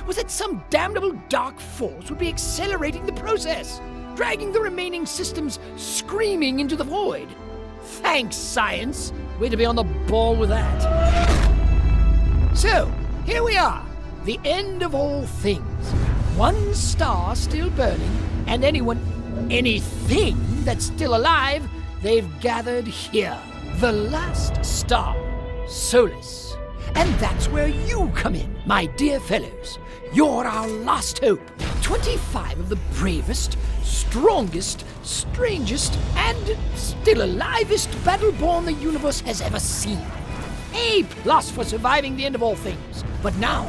was that some damnable dark force would be accelerating the process, dragging the remaining systems screaming into the void. Thanks, science. Way to be on the ball with that. So, here we are. The end of all things. One star still burning, and anything that's still alive, they've gathered here. The last star, Solus. And that's where you come in, my dear fellows. You're our last hope. 25 of the bravest, strongest, strangest, and still alivest Battleborn the universe has ever seen. A+ for surviving the end of all things. But now,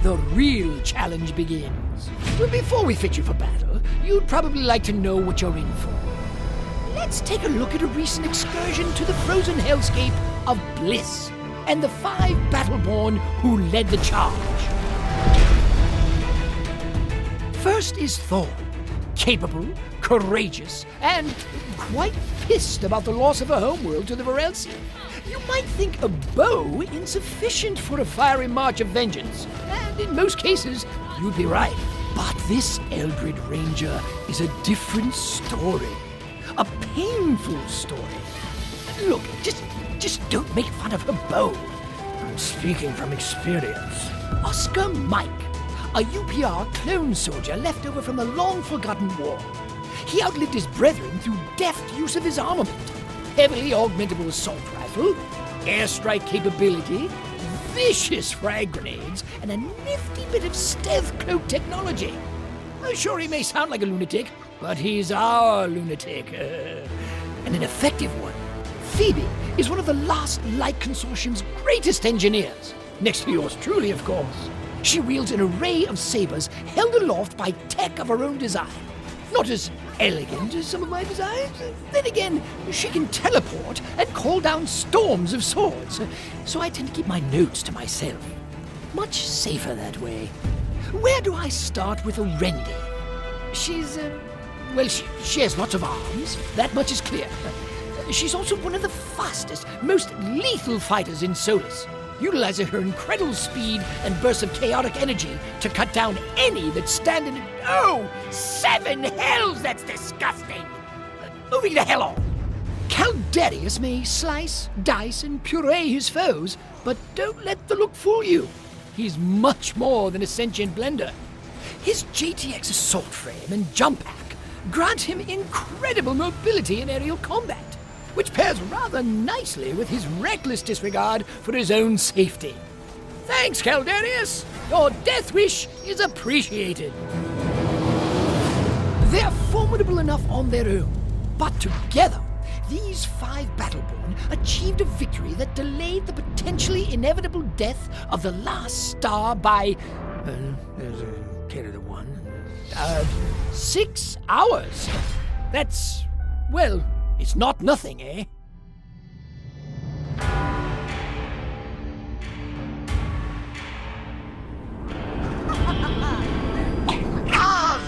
the real challenge begins. Well, before we fit you for battle, you'd probably like to know what you're in for. Let's take a look at a recent excursion to the frozen hellscape of Bliss and the 5 Battleborn who led the charge. First is Thor, capable, courageous, and quite pissed about the loss of her homeworld to the Varelsi. You might think a bow insufficient for a fiery march of vengeance, and in most cases, you'd be right. But this Eldred Ranger is a different story. A painful story. Look, just don't make fun of her bow. I'm speaking from experience. Oscar Mike, a UPR clone soldier left over from the long-forgotten war. He outlived his brethren through deft use of his armament. Heavily augmentable assault rifle, airstrike capability, vicious frag grenades, and a nifty bit of stealth cloak technology. I'm sure he may sound like a lunatic, but he's our lunatic. And an effective one. Phoebe is one of the last Light Consortium's greatest engineers. Next to yours truly, of course. She wields an array of sabers held aloft by tech of her own design. Not as elegant as some of my designs. Then again, she can teleport and call down storms of swords. So I tend to keep my notes to myself. Much safer that way. Where do I start with Orendi? She's, she has lots of arms. That much is clear. She's also one of the fastest, most lethal fighters in Solus, utilizing her incredible speed and bursts of chaotic energy to cut down any that stand in... Oh, 7 hells, that's disgusting! Moving the hell on! Caldarius may slice, dice, and puree his foes, but don't let the look fool you. He's much more than a sentient blender. His GTX assault frame and jump pack grant him incredible mobility in aerial combat, which pairs rather nicely with his reckless disregard for his own safety. Thanks, Caldarius! Your death wish is appreciated. They're formidable enough on their own, but together, these 5 Battleborn achieved a victory that delayed the potentially inevitable death of the last star by... there's a carry the one. 6 hours. That's... well, it's not nothing, eh?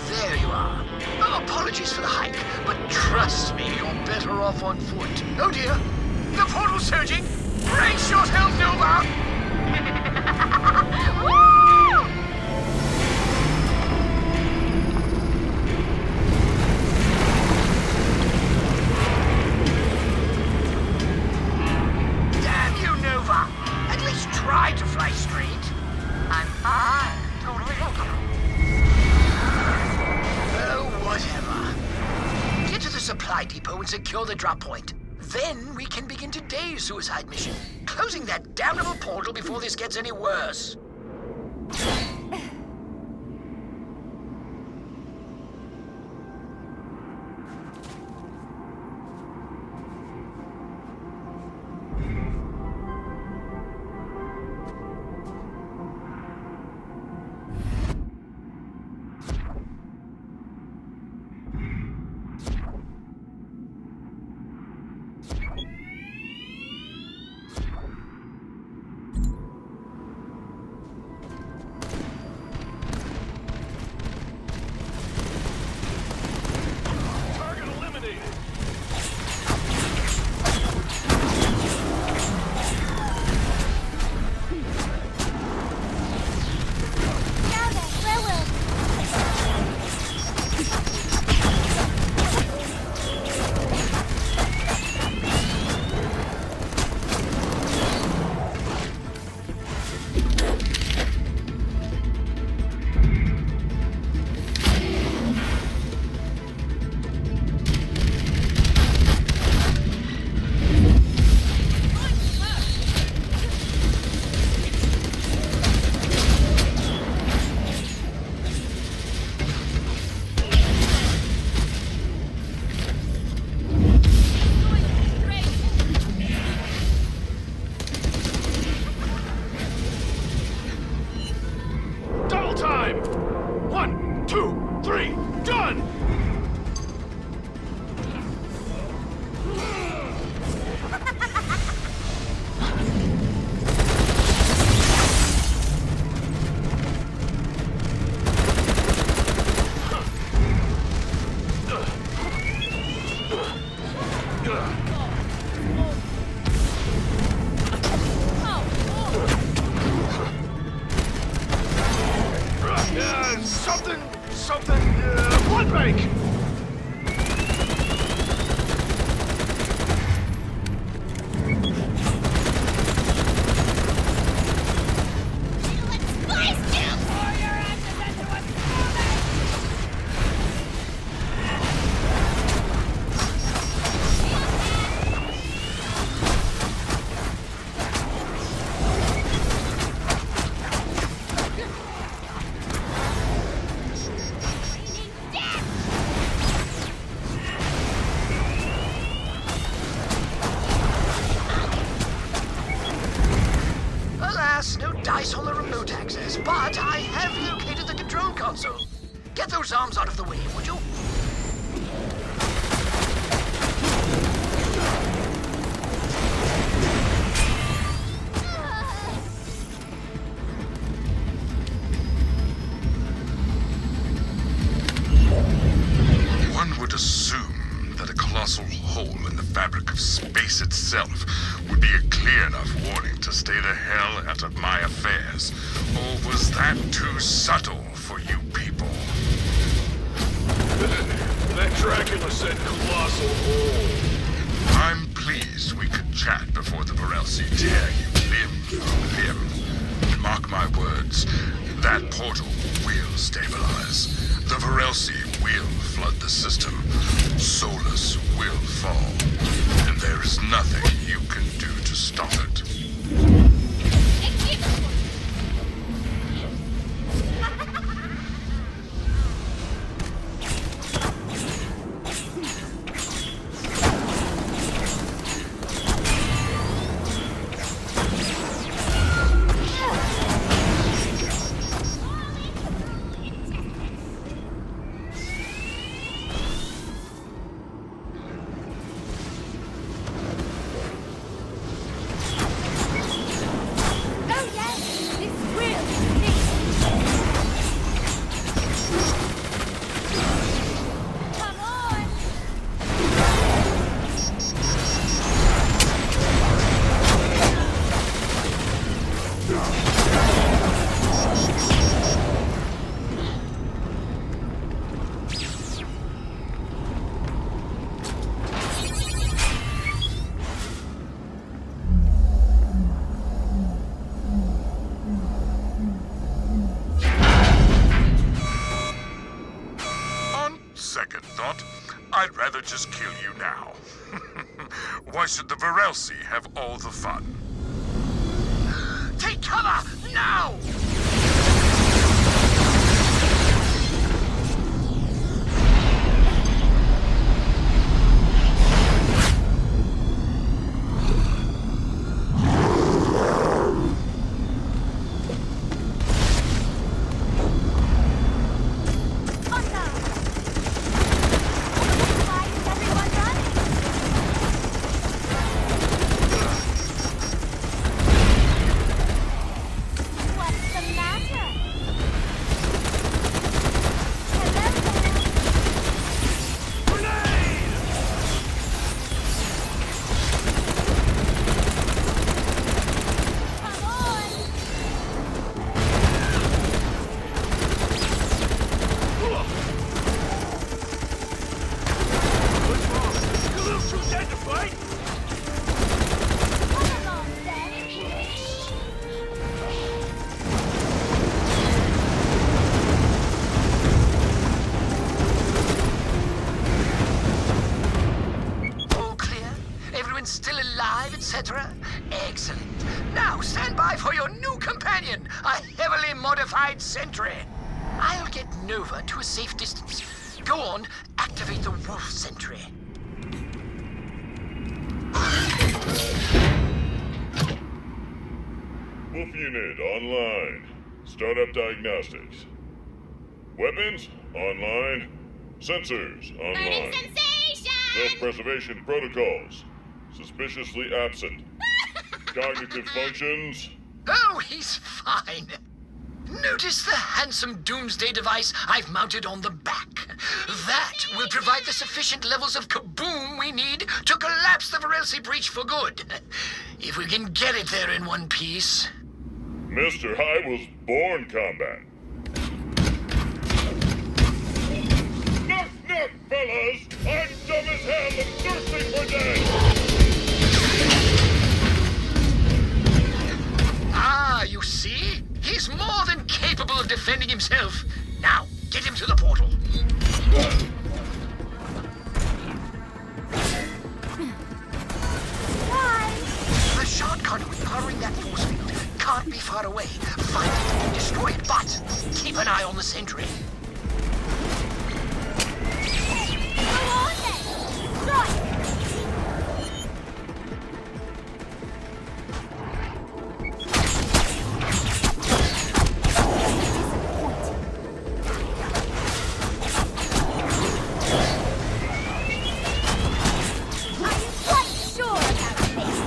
There you are. Oh, apologies for the hike, but trust me, you're better off on foot. Oh dear, the portal's surging. Brace yourself, Nova! Damn you, Nova! At least try to fly straight. I'm totally okay. Whatever. Get to the supply depot and secure the drop point. Then we can begin today's suicide mission, closing that damnable portal before this gets any worse. on! Blood bank! No dice on the remote access, but I have located the control console. Get those arms out of the way, would you? One would assume that a colossal hole in the fabric of space itself would be a clear enough warning to stay the hell out of my affairs. Or was that too subtle for you people? That Dracula said colossal hole. I'm pleased we could chat before the Varelsi tear you limb from limb. Mark my words, that portal will stabilize. The Varelsi will flood the system. Solus will fall. And there is nothing you can do to stop it. Second thought, I'd rather just kill you now. Why should the Varelsi have all the fun? Take cover, now! Still alive, etc.? Excellent. Now stand by for your new companion, a heavily modified sentry. I'll get Nova to a safe distance. Go on, activate the wolf sentry. Wolf unit online. Startup diagnostics. Weapons online. Sensors Burning online. sensation! Self-preservation protocols. Suspiciously absent. Cognitive functions. Oh, he's fine. Notice the handsome doomsday device I've mounted on the back. That will provide the sufficient levels of kaboom we need to collapse the Varelsi breach for good. If we can get it there in one piece. Mr. I was born combat. Knock, knock, fellas! I'm dumb as hell and thirsting for death! Ah, you see? He's more than capable of defending himself. Now, get him to the portal. The shard conduit powering that force field can't be far away. Find it and destroy it, but keep an eye on the sentry. Go on then! Right! Are you quite sure about this?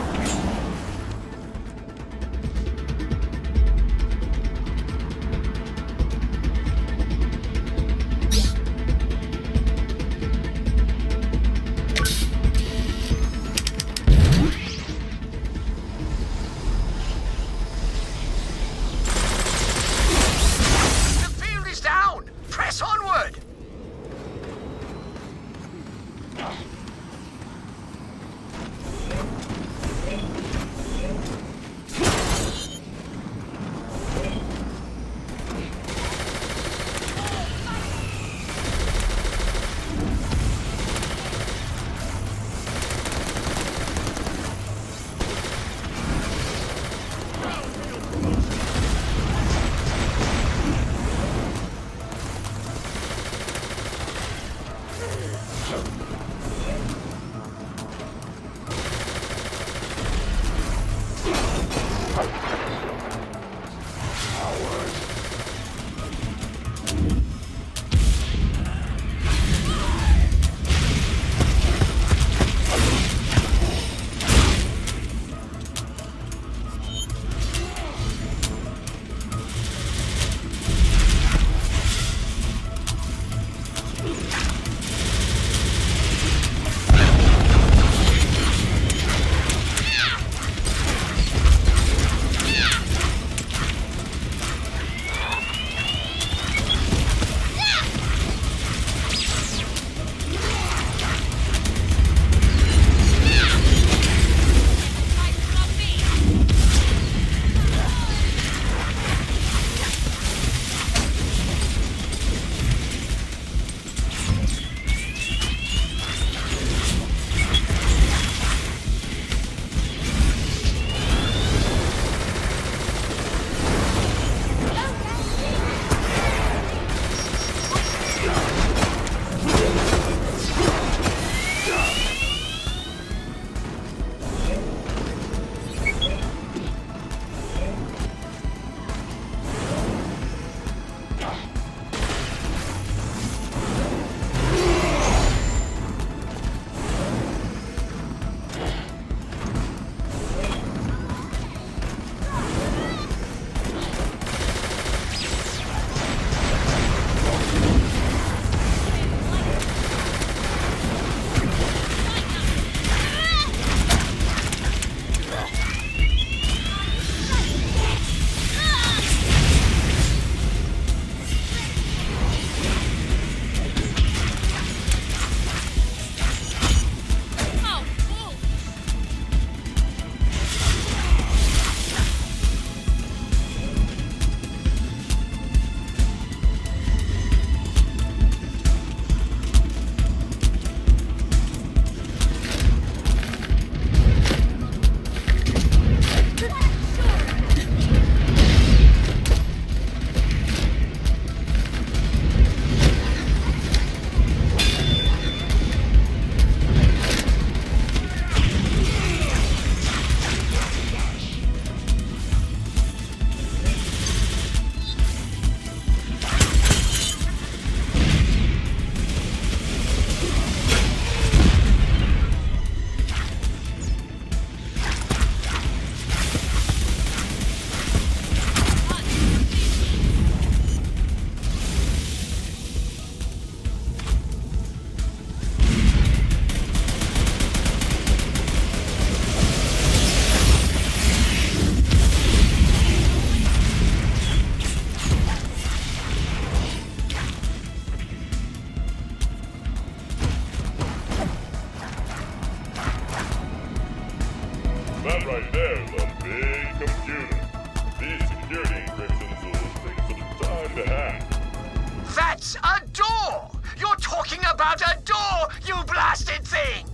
That's a door! You're talking about a door, you blasted thing!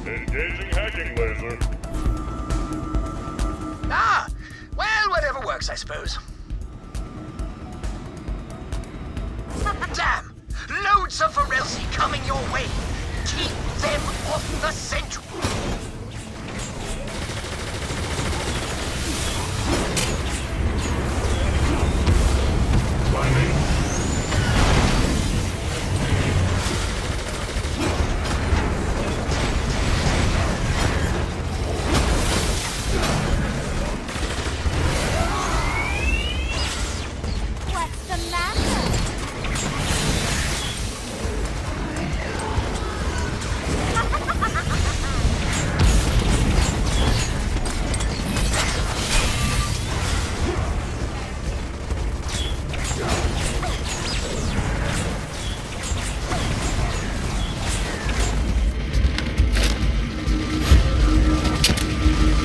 Engaging hacking laser. Ah, well, whatever works, I suppose. Damn! Loads of Varelsi coming your way! Keep them off the Central! What's the matter?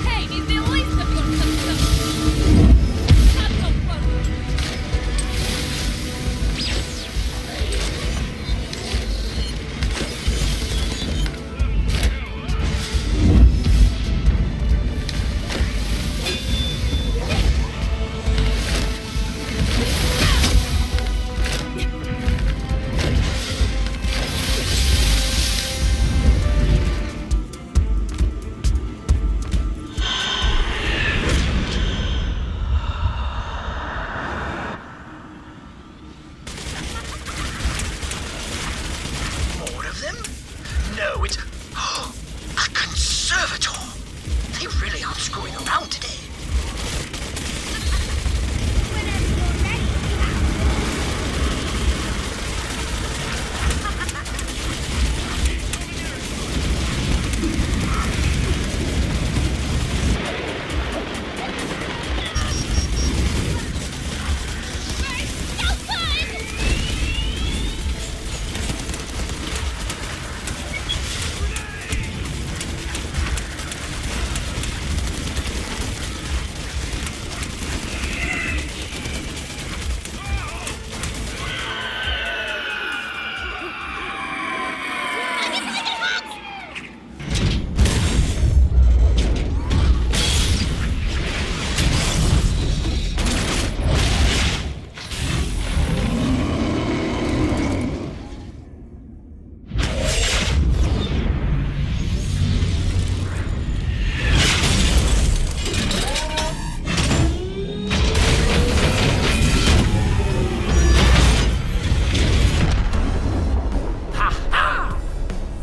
Hey, ni de lista More of them? No, it's... a conservator! They really aren't screwing around today.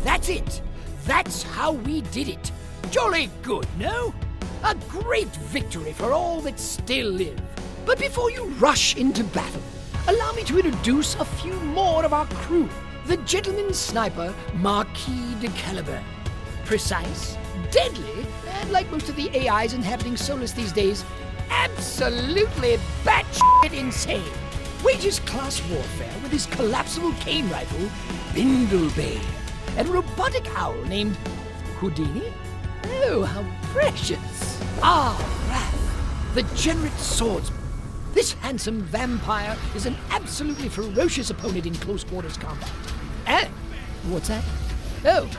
That's it! That's how we did it! Jolly good, no? A great victory for all that still live. But before you rush into battle, allow me to introduce a few more of our crew. The gentleman sniper, Marquis de Caliban. Precise, deadly, and like most of the AIs inhabiting Solus these days, absolutely batshit insane. Wages class warfare with his collapsible cane rifle, Bindlebane, and a robotic owl named Houdini? Oh, how precious! Wrath, the generate swordsman. This handsome vampire is an absolutely ferocious opponent in close quarters combat. And, what's that? Oh,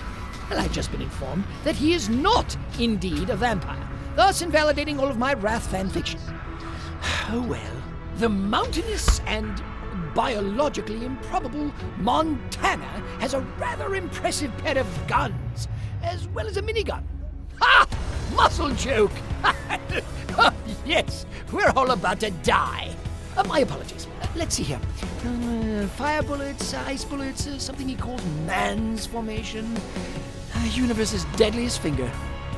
well, I've just been informed that he is not indeed a vampire, thus invalidating all of my Wrath fanfiction. Oh well. The mountainous and biologically improbable Montana has a rather impressive pair of guns, as well as a minigun. Ha! Muscle joke! Oh, yes, we're all about to die. My apologies. Let's see here. Fire bullets, ice bullets, something he calls man's formation. Universe's deadliest finger.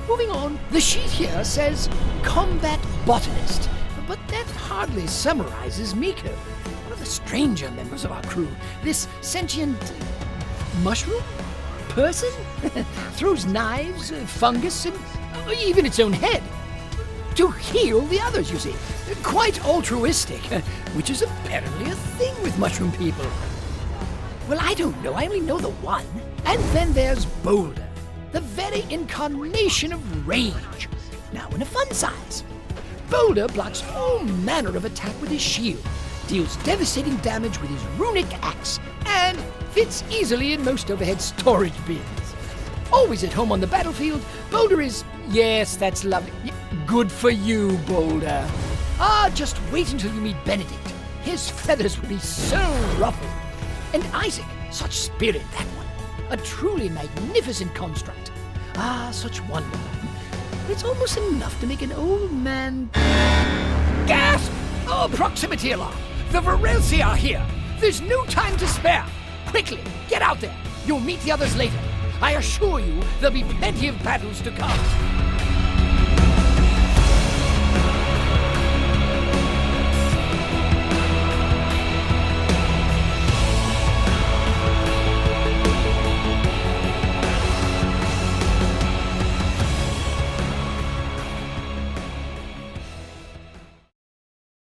Moving on, the sheet here says combat botanist, but that hardly summarizes Miko, one of the stranger members of our crew. This sentient mushroom person throws knives, fungus, and even its own head to heal the others, you see. Quite altruistic, which is apparently a thing with mushroom people. Well, I don't know. I only know the one. And then there's Boulder, the very incarnation of rage, now in a fun size. Boulder blocks all manner of attack with his shield, deals devastating damage with his runic axe, and fits easily in most overhead storage bins. Always at home on the battlefield, Boulder is, yes, that's lovely. Good for you, Boulder. Just wait until you meet Benedict. His feathers will be so ruffled. And Isaac, such spirit, that one. A truly magnificent construct. Such wonder. It's almost enough to make an old man gasp! Oh, proximity alarm! The Varelsi are here! There's no time to spare! Quickly, get out there! You'll meet the others later. I assure you, there'll be plenty of battles to come.